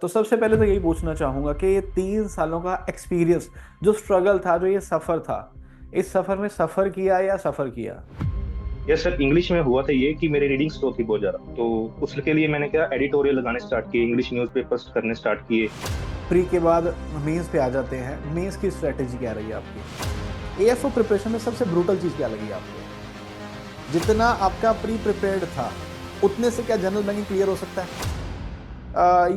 तो सबसे पहले तो यही पूछना चाहूँगा कि ये 3 सालों का एक्सपीरियंस, जो स्ट्रगल था, जो ये सफ़र था, इस सफ़र में सफ़र किया या सफ़र किया? यस सर, इंग्लिश में हुआ था ये कि मेरी रीडिंग स्लो थी बहुत ज्यादा। तो उसके लिए मैंने क्या एडिटोरियल लगाने स्टार्ट किए, इंग्लिश न्यूज़पेपर्स करने स्टार्ट किए। प्री के बाद मेंस पे आ जाते हैं। मेंस की स्ट्रेटेजी क्या रही आपकी? एएफओ प्रिपरेशन में सबसे ब्रूटल चीज़ क्या लगी आपको? जितना आपका प्री प्रिपेयर्ड था, उतने से क्या जनरल बैंकिंग क्लियर हो सकता है?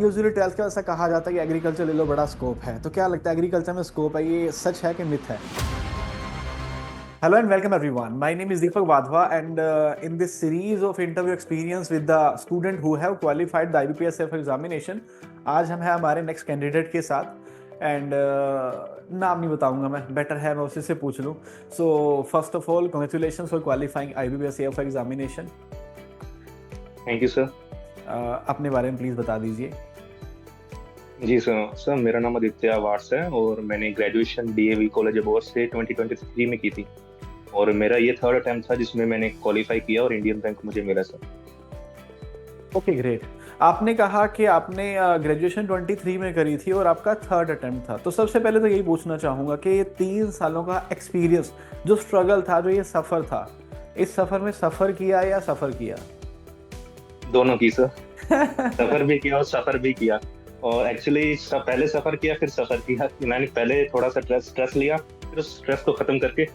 यूजुअली ट्वेल्थ का ऐसा कहा जाता है कि एग्रीकल्चर ले लो, बड़ा स्कोप है। तो क्या लगता है एग्रीकल्चर में स्कोप है, ये सच है कि मिथ है? Hello and welcome everyone. My name is Deepak Wadhwa and in this series of interview experience with the student who have qualified the IBPS CF examination, आज हम हैं हमारे नेक्स्ट कैंडिडेट के साथ एंड नाम नहीं बताऊंगा मैं, बेटर है मैं उसी से पूछ लूँ। So first of all congratulation for qualifying IBPS CF examination. Thank you sir. अपने बारे में प्लीज़ बता दीजिए। जी सर, मेरा नाम आदित्य वार्स है और मैंने ग्रेजुएशन डीएवी कॉलेज अबोहर से 2023 में की थी। और मेरा ये थर्ड अटेम्प्ट था जिसमें मैंने क्वालिफाई किया और इंडियन बैंक मुझे मिला सर। Okay great. आपने कहा कि आपने ग्रेजुएशन 23 में करी थी और आपका थर्ड अटेम्प्ट था। तो सबसे पहले तो यही पूछना चाहूँगा कि ये 3 सालों का एक्सपीरियंस, जो स्ट्रगल था, जो ये सफ़र था, इस सफ़र में सफ़र किया या सफ़र किया? दोनों की सर। सफर भी किया और सफर भी किया। और एक्चुअली पहले सफर किया फिर सफर किया। मैंने पहले थोड़ा सा स्ट्रेस स्ट्रेस लिया, फिर उस स्ट्रेस को खत्म करके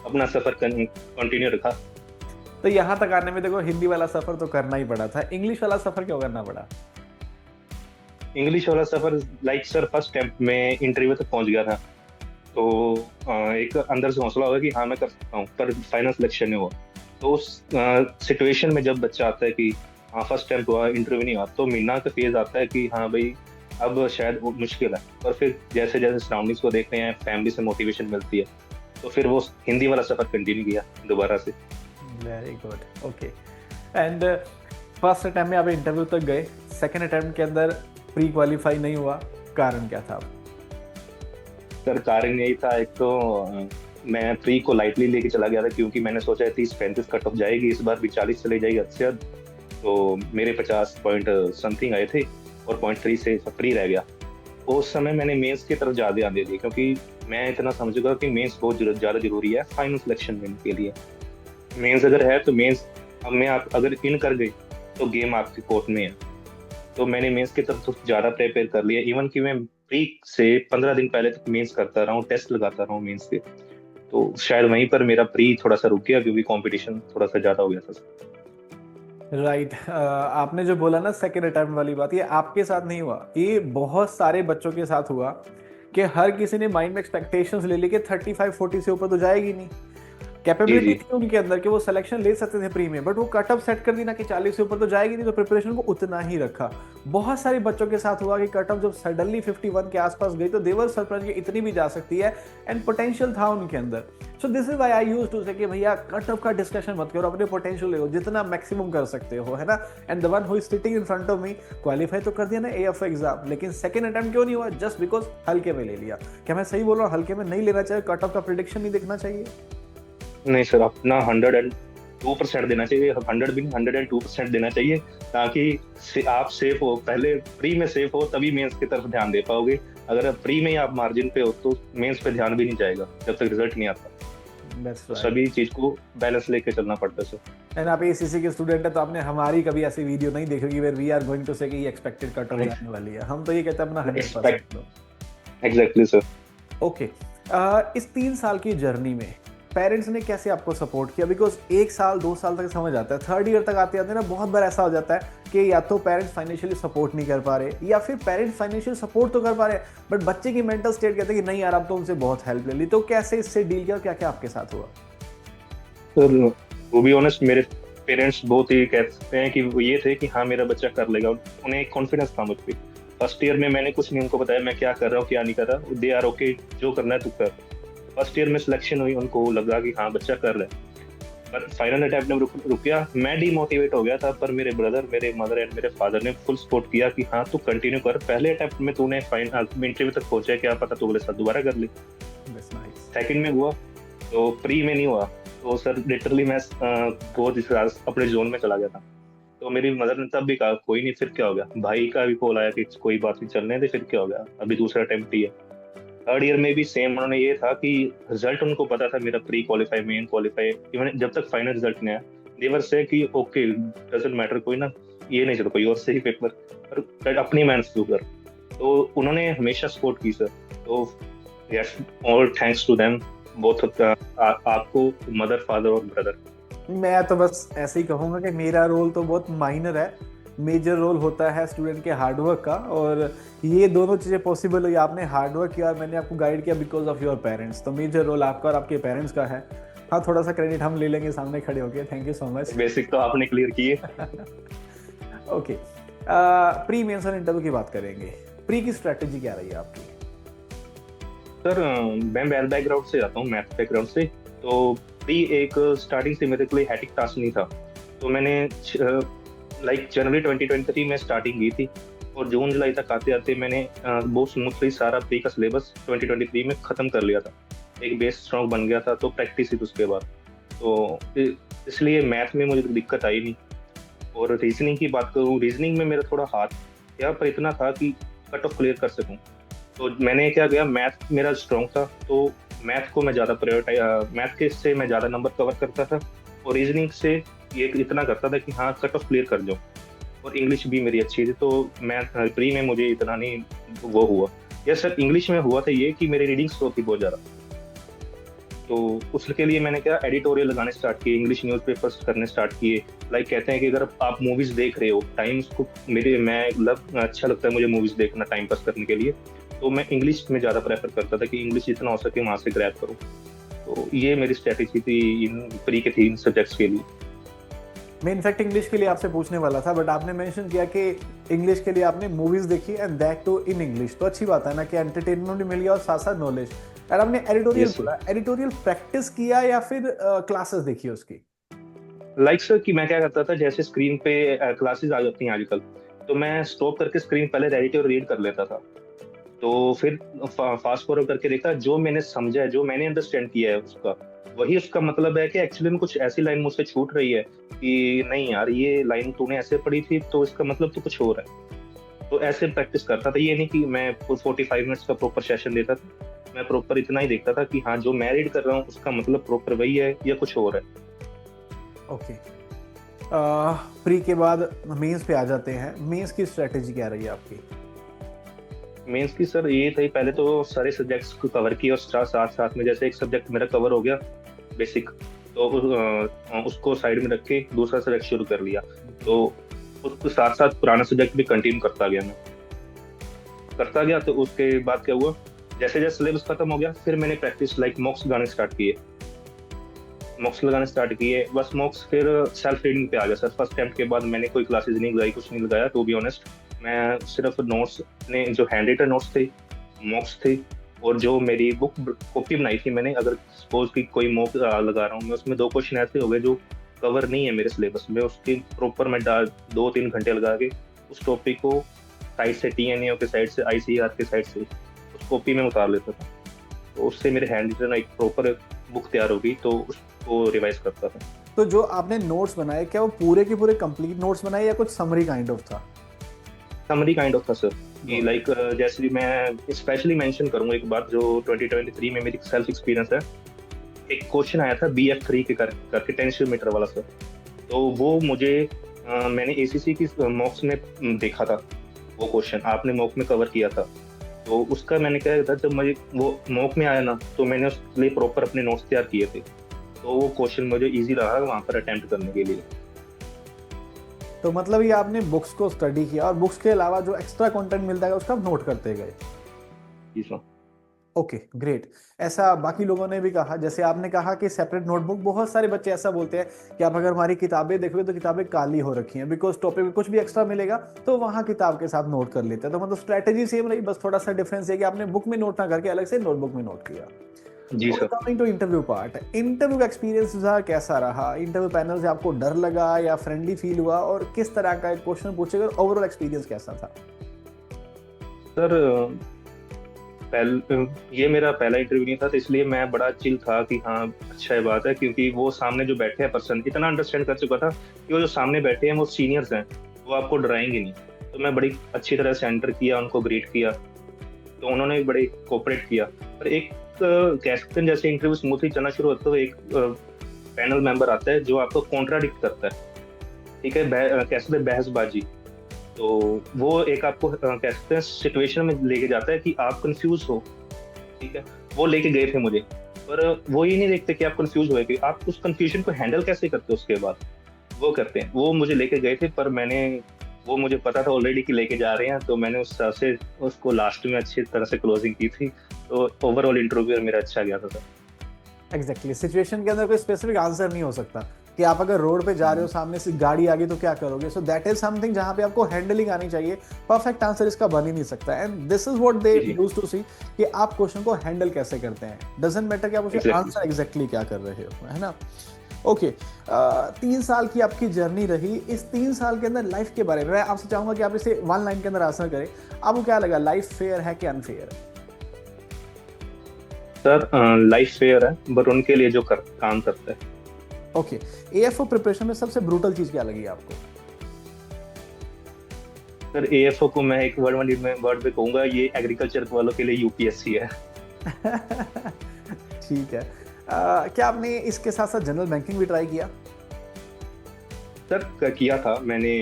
अपना सफर कंटिन्यू रखा। तो यहाँ तक आने में देखो, हिंदी वाला सफ़र तो करना ही पड़ा था, इंग्लिश वाला सफ़र क्यों करना पड़ा? इंग्लिश वाला सफर लाइक सर, फर्स्ट अटेम्प्ट में इंटरव्यू तक पहुंच गया था। तो एक अंदर से हौसला होगा कि हाँ मैं कर सकता हूँ, पर फाइनल सिलेक्शन नहीं हुआ। तो उस सिचुएशन में जब बच्चा आता है कि हाँ फर्स्ट अटेम्प्ट हुआ, इंटरव्यू नहीं हुआ, तो महीना का फेज आता है कि हाँ भाई अब शायद वो मुश्किल है। और फिर जैसे जैसे सराउंडिंग्स को देखते हैं, फैमिली से मोटिवेशन मिलती है, तो फिर वो हिंदी वाला सफर कंटिन्यू किया दोबारा से। Very good, okay. And first attempt में आप इंटरव्यू तक गए, सेकेंड अटैम्प्ट के अंदर प्री क्वालिफाई नहीं हुआ, कारण क्या था? सर कारण यही था, एक तो मैं प्री को लाइटली लेके चला गया था क्योंकि मैंने सोचा 30-35 कट ऑफ जाएगी, इस बार भी 40 चले जाएगी अच्छे हद। तो मेरे 50 पॉइंट समथिंग आए थे और .3 से फ्री रह गया। उस समय मैंने मेंस की तरफ ज़्यादा ध्यान दे दी क्योंकि मैं इतना समझ गया कि मेंस बहुत ज़्यादा जरूरी है फाइनल सिलेक्शन लेने के लिए। मेंस अगर है तो मेंस अब में आप अगर इन कर गए तो गेम आपके कोर्ट में है। तो मैंने मेंस की तरफ तो ज़्यादा प्रिपेयर कर लिया, इवन कि मैं प्री से 15 दिन पहले तक मेंस करता रहा हूँ, टेस्ट लगाता रहा हूँ मेंस के। तो शायद वहीं पर मेरा प्री थोड़ा सा रुक गया क्योंकि कंपटीशन थोड़ा सा ज़्यादा हो गया था। राइट। आपने जो बोला ना सेकेंड अटेम्प्ट वाली बात, ये आपके साथ नहीं हुआ, ये बहुत सारे बच्चों के साथ हुआ कि हर किसी ने माइंड में एक्सपेक्टेशंस ले ली कि 35-40 से ऊपर तो जाएगी नहीं। जी कैपेबिलिटी जी। थी उनके अंदर कि वो सिलेक्शन ले सकते थे प्री में, बट वो कट ऑफ सेट कर दी ना कि 40 से ऊपर तो जाएगी नहीं, तो प्रिपरेशन को उतना ही रखा। बहुत सारे बच्चों के साथ हुआ कि कट ऑफ जब सडनली 51 के आसपास गई तो देवर सरप्राइज कि इतनी भी जा सकती है, एंड पोटेंशियल था उनके अंदर। So this is why I used to say कि भैया कट ऑफ का डिस्कशन मत करो, अपने पोटेंशियल ले लो, जितना मैक्सिमम कर सकते हो, है ना। And the one who is sitting in front of me qualify तो कर दिया ना एएफओ एग्जाम, लेकिन सेकंड अटेम्प्ट क्यों नहीं हुआ? जस्ट बिकॉज हल्के में ले लिया। क्या मैं सही बोल रहा हूँ? हल्के में नहीं लेना चाहिए, कट ऑफ का प्रिडिक्शन नहीं देखना चाहिए। नहीं सर, अपना 102% देना चाहिए, 100 भी नहीं, 102% देना चाहिए, ताकि आप सेफ हो। पहले प्री में सेफ हो तभी मेंस की तरफ ध्यान दे पाओगे। अगर आप प्री में ही आप मार्जिन पे हो तो मेंस पे ध्यान भी नहीं जाएगा जब तक रिजल्ट नहीं आता। दैट्स तो राइट। सभी चीज को बैलेंस लेके चलना पड़ता है सर। एंड आप एसीसी के स्टूडेंट है तो आपने हमारी कभी ऐसी वीडियो नहीं देखी होगी where we are going to say कि ये एक्सपेक्टेड कट ऑफ जाने वाली है। हम तो ये कहते हैं अपना 100% दो। Exactly sir. ओके। इस 3 साल की जर्नी में पेरेंट्स ने कैसे आपको सपोर्ट किया? बिकॉज 1 साल 2 साल तक समझ आता है, थर्ड ईयर तक आते आते ना बहुत बार ऐसा हो जाता है कि या तो पेरेंट्स फाइनेंशियली सपोर्ट नहीं कर पा रहे, या फिर पेरेंट्स फाइनेंशियल सपोर्ट तो कर पा रहे बट बच्चे की मेंटल स्टेट कहते हैं कि नहीं यार अब तो उनसे बहुत हेल्प ले ली। तो कैसे इससे डील किया, क्या क्या आपके साथ हुआ? सर टू बी ऑनेस्ट, मेरे पेरेंट्स बहुत ही कह सकते हैं कि वो ये थे कि हाँ मेरा बच्चा कर लेगा। उन्हें एक कॉन्फिडेंस था मुझ पे। फर्स्ट ईयर में मैंने कुछ नहीं उनको बताया मैं क्या कर रहा हूँ क्या नहीं कर रहा, दे आर ओके, जो करना है तू कर। फर्स्ट ईयर में सिलेक्शन हुई, उनको लगा कि हाँ बच्चा कर रहा है। पर फाइनल अटेम्प्ट में रुक गया, मैं डीमोटिवेट हो गया था। पर मेरे ब्रदर, मेरे मदर एंड मेरे फादर ने फुल सपोर्ट किया कि हाँ तू कंटिन्यू कर, पहले अटेम्प्ट में तूने फाइनल इंटरव्यू तक पहुंचा, क्या पता तू अगले साल दोबारा कर ले। That's nice. सेकंड में हुआ तो प्री में नहीं हुआ। तो सर लिटरली मैं बहुत इस अपने जोन में चला गया था। तो मेरी मदर ने तब भी कहा कोई नहीं, फिर क्या हो गया। भाई का भी कॉल आया कि कोई बात नहीं, चलने दे, फिर क्या हो गया, अभी दूसरा अटेम्प्ट ही है। थर्ड ईयर में भी सेम उन्होंने ये था कि रिजल्ट उनको पता था मेरा, pre qualify, main qualify, even जब तक फाइनल रिजल्ट नहीं आया देवर से कि ओके डजंट मैटर, कोई ना ये नहीं चलो, कोई और से ही पेपर पर अपनी मेहनत शुरू कर। तो उन्होंने हमेशा सपोर्ट की सर। तो yes, all thanks to them both, आपको, मदर, फादर और ब्रदर। मैं तो बस ऐसे ही कहूँगा कि मेरा रोल तो बहुत माइनर है, मेजर रोल होता है स्टूडेंट के हार्डवर्क का, और ये दोनों चीज़ें पॉसिबल हुई, आपने हार्डवर्क किया और मैंने आपको गाइड किया बिकॉज ऑफ योर पेरेंट्स। तो मेजर रोल आपका और आपके पेरेंट्स का है। हाँ, थोड़ा सा क्रेडिट हम ले लेंगे सामने खड़े होके, thank you so much. Basic तो आपने क्लियर किए। ओके, प्री मेंस और इंटरव्यू की बात करेंगे। प्री की स्ट्रेटेजी क्या रही है आपकी? सर मैं मैथ बैकग्राउंड से आता हूँ, मैथ बैकग्राउंड से। तो प्री एक स्टार्टिंग से मेरे के लिए हैटिक टास्क नहीं था। तो मैंने लाइक जनवरी 2023 में स्टार्टिंग की थी, और जून जुलाई तक आते आते मैंने बहुत स्मूथली सारा प्री का सिलेबस 2023 में ख़त्म कर लिया था। एक बेस स्ट्रॉन्ग बन गया था, तो प्रैक्टिस ही थी उसके बाद। तो इसलिए मैथ में मुझे दिक्कत आई नहीं। और रीजनिंग की बात करूँ, रीजनिंग में मेरा थोड़ा हाथ क्या पर इतना था कि कट ऑफ क्लियर कर सकूँ। तो मैंने क्या किया, मैथ मेरा स्ट्रॉन्ग था, तो मैथ को मैं ज़्यादा प्रायोरिटाइज, मैथ के से मैं ज़्यादा नंबर कवर करता था, और रीजनिंग से ये इतना करता था कि हाँ कट ऑफ क्लियर कर जाऊँ। और इंग्लिश भी मेरी अच्छी थी, तो मैथ प्री में मुझे इतना नहीं वो हुआ। या सर इंग्लिश में हुआ था ये कि मेरी रीडिंग स्लो थी बहुत ज़्यादा। तो उसके लिए मैंने क्या, एडिटोरियल लगाने स्टार्ट किए, इंग्लिश न्यूज़पेपर्स करने स्टार्ट किए। लाइक कहते हैं कि अगर आप मूवीज़ देख रहे हो, टाइम को अच्छा लगता है मुझे मूवीज़ देखना टाइम पास करने के लिए, तो मैं इंग्लिश में ज़्यादा प्रेफर करता था कि इंग्लिश जितना हो सके वहाँ से ग्रैब करूँ। तो ये मेरी स्ट्रेटेजी थी इन प्री के 3 सब्जेक्ट्स के लिए। मैं इनफैक्ट इंग्लिश के लिए आपसे पूछने वाला था, बट आपने मेंशन किया कि इंग्लिश के लिए आपने मूवीज देखी and that too in English. तो अच्छी बात है ना कि एंटरटेनमेंट भी मिल गया और साथ साथ नॉलेज। और आपने एडिटोरियल Yes, sir. बोला, एडिटोरियल प्रैक्टिस किया या फिर क्लासेस देखी उसकी? लाइक सर कि मैं क्या करता था, जैसे स्क्रीन पे क्लासेस आ जाती हैं आजकल, तो मैं स्टॉप करके स्क्रीन पहले एडिटर रीड कर लेता था। तो फिर फास्ट फॉरवर्ड करके देखा, जो मैंने समझा है, जो मैंने अंडरस्टैंड किया है उसका, वही उसका मतलब है कि एक्चुअली में कुछ ऐसी लाइन मुझसे छूट रही है कि नहीं यार ये लाइन तूने ऐसे पढ़ी थी तो इसका मतलब तो कुछ और है। तो ऐसे प्रैक्टिस करता था, ये नहीं कि मैं 45 मिनट्स का प्रॉपर सेशन देता था। मैं प्रॉपर इतना ही देखता था कि हाँ जो मैं रीड कर रहा हूँ उसका मतलब प्रॉपर वही है या कुछ और है। ओके, प्री के बाद मेंस पे आ जाते हैं। मेंस की स्ट्रेटेजी क्या रही है आपकी? मेंस की सर ये थी, पहले तो सारे सब्जेक्ट्स को कवर किया, और साथ साथ में जैसे एक सब्जेक्ट मेरा कवर हो गया बेसिक, तो उसको साइड में रख के दूसरा सब्जेक्ट शुरू कर लिया। तो उसके साथ साथ पुराना सब्जेक्ट भी कंटिन्यू करता गया, मैं करता गया। तो उसके बाद क्या हुआ, जैसे जैसे सिलेबस खत्म हो गया, फिर मैंने प्रैक्टिस लाइक मॉक्स लगाने स्टार्ट किए, बस मॉक्स। फिर सेल्फ रीडिंग पे आ गया सर। फर्स्ट अटेम्प्ट के बाद मैंने कोई क्लासेस नहीं लगाई, कुछ नहीं लगाया, टू बी ऑनेस्ट। मैं सिर्फ नोट्स ने, जो हैंड रिटन नोट्स थे, मॉक्स थे, और जो मेरी बुक कॉपी बनाई थी मैंने, अगर सपोज की कोई मॉक लगा रहा हूँ मैं, उसमें 2 क्वेश्चन ऐसे हो गए जो कवर नहीं है मेरे सिलेबस में, उसकी प्रॉपर मैं 2-3 घंटे लगा के उस टॉपिक को साइड से, TNAO के साइड से, ICAR के साइड से उस कॉपी में उतार लेता था। तो उससे मेरे हैंड रिटन एक प्रॉपर बुक तैयार होगी, तो उसको रिवाइज करता था। तो जो आपने नोट्स बनाए, क्या वो पूरे के पूरे कंप्लीट नोट्स बनाए या कुछ समरी काइंड ऑफ था? समरी काइंड ऑफ था सर। कि लाइक जैसे मैं स्पेशली मेंशन करूंगा एक बात, जो 2023 में मेरी सेल्फ एक्सपीरियंस है। एक क्वेश्चन आया था BF3 के करके 10 किलोमीटर वाला सर। तो वो मुझे मैंने ACC की मॉक्स में देखा था, वो क्वेश्चन आपने मॉक में कवर किया था। तो उसका मैंने क्या था, जब मुझे वो मॉक में आया ना, तो मैंने उसके लिए प्रॉपर अपने नोट्स तैयार किए थे। तो वो क्वेश्चन मुझे इजी रहा वहाँ पर अटेम्प्ट करने के लिए। तो मतलब ये आपने बुक्स को स्टडी किया और बुक्स के अलावा जो एक्स्ट्रा कंटेंट मिलता है उसका आप नोट करते गए। जी सर। Okay, great. ऐसा बाकी लोगों ने भी कहा, जैसे आपने कहा कि सेपरेट नोटबुक। बहुत सारे बच्चे ऐसा बोलते हैं कि आप अगर हमारी किताबें देखोगे तो किताबें काली हो रखी हैं, बिकॉज टॉपिक में कुछ भी एक्स्ट्रा मिलेगा तो वहाँ किताब के साथ नोट कर लेते हैं। तो मतलब स्ट्रैटेजी सेम रही, बस थोड़ा सा डिफरेंस है कि आपने बुक में नोट ना करके अलग से नोटबुक में नोट किया। जी sir. Coming to interview part, interview का एक्सपीरियंस कैसा रहा? इंटरव्यू पैनल से आपको डर लगा या फ्रेंडली फील हुआ, और किस तरह का क्वेश्चन पूछेगा, ओवरऑल एक्सपीरियंस कैसा था? सर ये मेरा पहला इंटरव्यू नहीं था, तो इसलिए मैं बड़ा चिल था कि हाँ अच्छा है बात है, क्योंकि वो सामने जो बैठे हैं पर्सन इतना अंडरस्टैंड कर चुका था कि वो जो सामने बैठे हैं वो सीनियर्स हैं, वो आपको डराएंगे नहीं। तो मैं बड़ी अच्छी तरह से एंटर किया, उनको ग्रीट किया, तो उन्होंने भी बड़े कोऑपरेट किया। पर एक कह सकते हैं जैसे इंटरव्यू स्मूथली चलना शुरू होता है तो एक पैनल मेंबर आता है जो आपको कॉन्ट्राडिक्ट करता है, ठीक है, कह सकते हैं बहसबाजी। तो वो एक आपको कह सकते हैं सिचुएशन में लेके जाता है कि आप कंफ्यूज हो, ठीक है। वो लेके गए थे मुझे, पर वो ये नहीं देखते कि आप कंफ्यूज हुए, कि आप उस कंफ्यूजन को हैंडल कैसे करते हो उसके बाद, वो करते हैं। वो मुझे लेके गए थे, पर वो मुझे पता था ऑलरेडी कि लेके जा रहे हैं, तो मैंने उस हिसाब से उसको लास्ट में अच्छी तरह से क्लोजिंग की थी। तो ओवरऑल इंटरव्यू मेरा अच्छा गया था सर। एग्जैक्टली सिचुएशन के अंदर कोई स्पेसिफिक आंसर नहीं हो सकता कि आप अगर रोड पे जा रहे हो, सामने से गाड़ी आ गई तो क्या करोगे। सो दैट इज समथिंग जहां पे आपको हैंडलिंग आनी चाहिए। परफेक्ट आंसर इसका बन ही नहीं सकता। And this is what they used to see कि आप क्वेश्चन को हैंडल कैसे करते हैं। डजंट मैटर कि आप उसका आंसर एग्जैक्टली क्या कर रहे हो, है ना। ओके 3 साल की आपकी जर्नी रही। इस 3 साल के अंदर लाइफ के बारे में मैं आपसे चाहूंगा कि आप इसे 1 लाइन के अंदर आंसर करें। आपको क्या लगा, लाइफ फेयर है कि अनफेयर है? सर लाइफ फेयर है, बट उनके लिए जो काम करते हैं। ओके एएफओ प्रिपरेशन में सबसे ब्रूटल चीज क्या लगी आपको? सर एएफओ को मैं एक वर्ड में कहूंगा, ये एग्रीकल्चर वालों के लिए यूपीएससी है। ठीक है। क्या आपने इसके साथ साथ जनरल बैंकिंग भी ट्राई किया? सर किया था मैंने,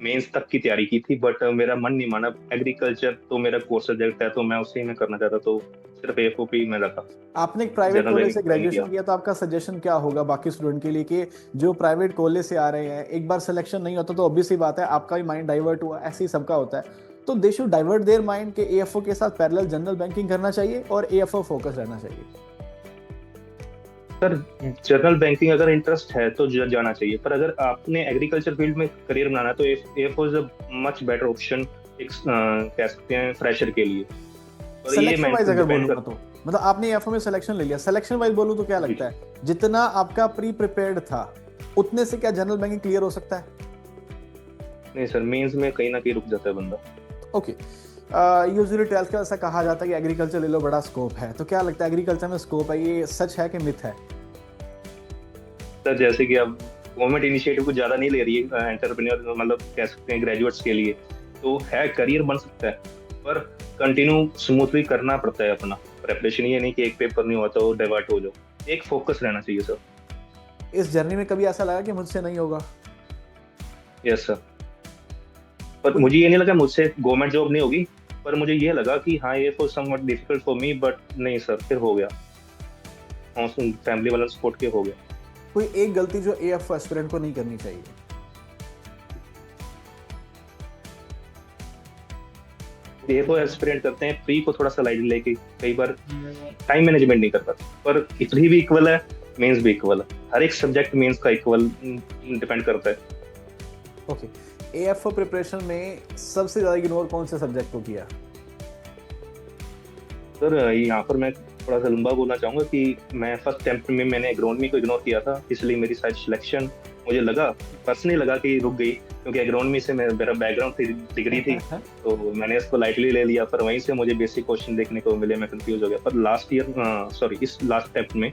मेंस तक की तैयारी की थी, बट मेरा मन नहीं माना। एग्रीकल्चर तो मेरा कोर सब्जेक्ट है, तो मैं उसे ही में करना चाहता, तो सिर्फ एएफओ पे ही मैं रखा। आपने एक प्राइवेट जनरल कॉलेज से बैंकिंग ग्रेजुएशन किया, तो आपका सजेशन क्या होगा बाकी स्टूडेंट के लिए कि जो प्राइवेट कॉलेज से आ रहे हैं, एक बार सिलेक्शन नहीं होता तो ऑब्वियस ही बात है आपका भी माइंड डाइवर्ट हुआ, ऐसे ही सबका होता है। तो they should divert their mind के एएफओ के साथ पैरेलल जनरल बैंकिंग करना चाहिए और एएफओ फोकस रहना चाहिए? सर जनरल बैंकिंग अगर इंटरेस्ट है तो जाना चाहिए, पर अगर आपने एग्रीकल्चर फील्ड में करियर बनाना है तो AFO is a much better option, एक कह सकते हैं फ्रेशर के लिए। और ये सिलेक्शन वाइज अगर डिपेंड बोलूंगा तो मतलब आपने एएफओ में सिलेक्शन ले लिया, सिलेक्शन वाइज बोलूं तो क्या लगता है जितना आपका प्री प्रिपेयर्ड था उतने से क्या जनरल बैंकिंग क्लियर हो सकता है? नहीं सर, मेंस में कहीं ना कहीं रुक जाता है बंदा। ओके यूजुअली 12th का ऐसा कहा जाता है कि एग्रीकल्चर ले लो, बड़ा स्कोप है। तो क्या लगता है एग्रीकल्चर में स्कोप है, ये सच है कि मिथ है? सर जैसे कि अब गवर्नमेंट इनिशिएटिव कुछ ज्यादा नहीं ले रही है एंटरप्रेन्योर, मतलब कह सकते हैं ग्रेजुएट्स के लिए, तो है करियर बन सकता है, पर कंटिन्यू स्मूथली करना पड़ता है अपना प्रेपरेशन। ये नहीं कि एक पेपर नहीं हुआ तो डाइवर्ट हो जाओ, एक फोकस रहना चाहिए सर। इस जर्नी में कभी ऐसा लगा कि मुझसे नहीं होगा? यस सर, पर मुझे ये नहीं लगा मुझसे गवर्नमेंट जॉब नहीं होगी, पर मुझे ये लगा कि हाँ ये for somewhat difficult for me, but नहीं सर, फिर हो गया, फैमिली वाला सपोर्ट के हो गया। कोई एक गलती जो एएफओ एस्पिरेंट को नहीं करनी चाहिए? ये तो एस्पिरेंट करते हैं प्री को थोड़ा सा लाइट लेके, कई बार टाइम मैनेजमेंट नहीं कर पाते, पर इतनी भी इक्वल है, मेंस भी इक्वल है, हर एक सब्जेक्ट मेंस का इक्वल डिपेंड करता है। ओके एएफओ प्रिपरेशन में सबसे ज्यादा इग्नोर कौन से सब्जेक्ट को किया? सर यहाँ पर मैं थोड़ा सा लंबा बोलना चाहूंगा कि मैं फर्स्ट अटेम्प्ट में मैंने एग्रोनॉमी को इग्नोर किया था, इसलिए मेरी शायद सिलेक्शन मुझे लगा, पर्सनली लगा कि रुक गई, क्योंकि एग्रोनॉमी से मेरा बैकग्राउंड थी, डिग्री थी, तो मैंने इसको लाइटली ले लिया। पर वहीं से मुझे बेसिक क्वेश्चन देखने को मिले, मैं कंफ्यूज हो गया। पर इस लास्ट अटेम्प्ट में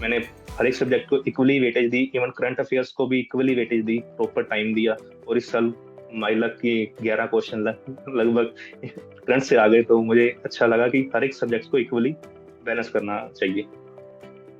मैंने हर एक सब्जेक्ट को इक्वली वेटेज दी, इवन करंट अफेयर्स को भी इक्वली वेटेज दी, प्रॉपर टाइम दिया, और इस साल माई लक की 11 क्वेश्चन लगभग करंट से आ गए, तो मुझे अच्छा लगा कि हर एक सब्जेक्ट को इक्वली बैलेंस करना चाहिए।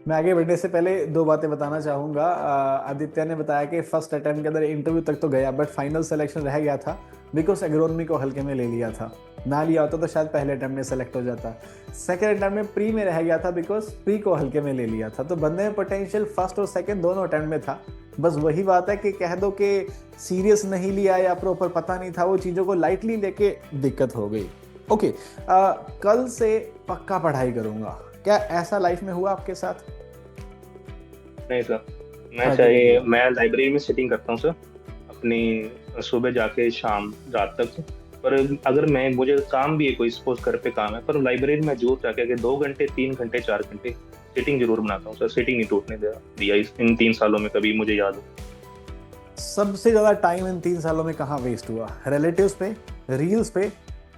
मैं आगे बढ़ने से पहले 2 बातें बताना चाहूंगा। आदित्य ने बताया कि फर्स्ट अटेम्प्ट के अंदर इंटरव्यू तक तो गया, बट फाइनल सिलेक्शन रह गया था बिकॉज एग्रोनॉमी को हल्के में ले लिया था। ना लिया होता तो शायद पहले अटेम्प्ट में सेलेक्ट हो जाता। सेकंड अटेम्प्ट में प्री में रह गया था बिकॉज प्री को हल्के में ले लिया था। तो बंदे में पोटेंशियल फर्स्ट और सेकंड दोनों अटेम्प्ट में था। बस वही बात है कि कह दो कि सीरियस नहीं लिया या प्रॉपर पता नहीं था, वो चीज़ों को लाइटली लेके दिक्कत हो गई। ओके कल से पक्का पढ़ाई करूंगा, क्या ऐसा लाइफ में हुआ आपके साथ? नहीं सर, मैं लाइब्रेरी में सिटिंग करता हूँ सर, अपनी सुबह जाके शाम रात तक। पर अगर मुझे काम भी है, कोई सपोज घर पे काम है, पर लाइब्रेरी में जोर जाके 2 घंटे 3 घंटे 4 घंटे सिटिंग जरूर बनाता हूँ सर। सिटिंग नहीं टूटने दिया इन 3 सालों में कभी, मुझे याद हो। सबसे ज्यादा टाइम इन 3 सालों में कहाँ वेस्ट हुआ? रिलेटिव्स पे, रील्स पे,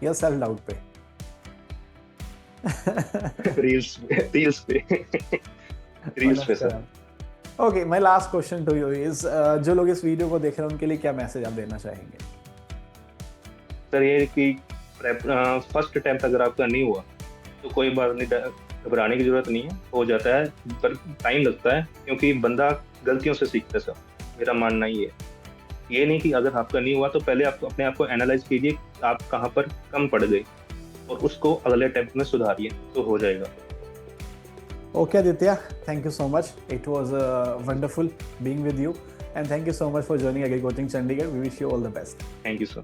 या सेल्फ डाउट पे? रील्स पे sir. Okay, my last question to you is, जो लोग इस वीडियो को देख रहे हैं उनके लिए क्या मैसेज आप देना चाहेंगे? सर ये कि फर्स्ट अटेम्प्ट अगर आपका नहीं हुआ तो कोई बात नहीं, घबराने की जरूरत नहीं है, हो जाता है, पर टाइम लगता है क्योंकि बंदा गलतियों से सीखता है सर, मेरा मानना ये है। ये नहीं कि अगर आपका नहीं हुआ तो पहले आप अपने आप को एनालाइज कीजिए आप कहाँ पर कम पड़ गए और उसको अगले अटेम्प्ट में सुधारिए तो हो जाएगा। Okay, Aditya, thank you so much. It was wonderful being with you, and thank you so much for joining Agri Coaching Chandigarh. We wish you all the best. Thank you sir.